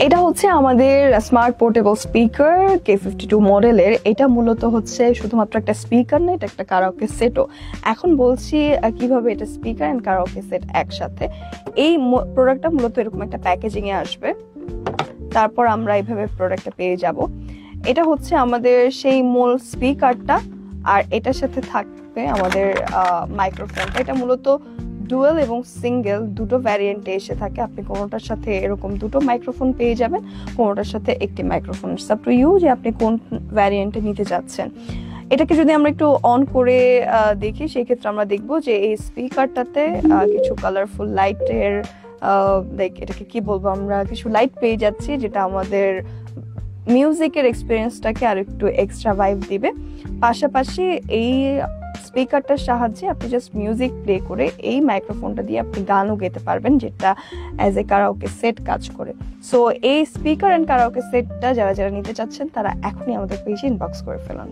এটা হচ্ছে আমাদের স্মার্ট পোর্টেবল স্পিকার K52 মডেলের। এটা মূলত হচ্ছে শুধুমাত্র একটা স্পিকার না, এটা একটা কারাওকে সেটও। এখন বলছি কিভাবে এটা স্পিকার এন্ড কারাওকে সেট একসাথে। এই প্রোডাক্টটা মূলত এরকম একটা প্যাকেজিং এ আসবে, তারপর আমরা এইভাবে প্রোডাক্টটা পেয়ে যাব। এটা হচ্ছে আমাদের সেই মূল স্পিকারটা, আর এটার সাথে থাকবে আমাদের মাইক্রোফোনটা। এটা মূলত ডুয়াল এবং সিঙ্গেল দুটো ভ্যারিয়েন্টে এসে থাকে। আপনি কোনোটার সাথে এরকম দুটো মাইক্রোফোন পেয়ে যাবেন, কোনোটার সাথে একটি microphone. It's up to you যে আপনি কোন ভ্যারিয়েন্টে নিতে যাচ্ছেন। এটাকে যদি আমরা একটু অন করে দেখি, সেই ক্ষেত্রে আমরা দেখব যে এই স্পিকারটাতে কিছু কালারফুল লাইটের লাইক এটাকে কি বলবো, আমরা কিছু লাইট পেয়ে যাচ্ছি, যেটা আমাদের মিউজিকের এক্সপিরিয়েন্সটাকে আর একটু এক্সট্রা ভাইব দিবে। পাশাপাশি এই স্পিকারটার সাহায্যে আপনি জাস্ট মিউজিক প্লে করে এই মাইক্রোফোনটা দিয়ে আপনি গানও গেতে পারবেন, যেটা অ্যাজ এ কারাওকে সেট কাজ করে। সো এই স্পিকার অ্যান্ড কারাওকে সেটটা যারা যারা নিতে চাচ্ছেন তারা এখনই আমাদের পেজে ইনবক্স করে ফেলুন।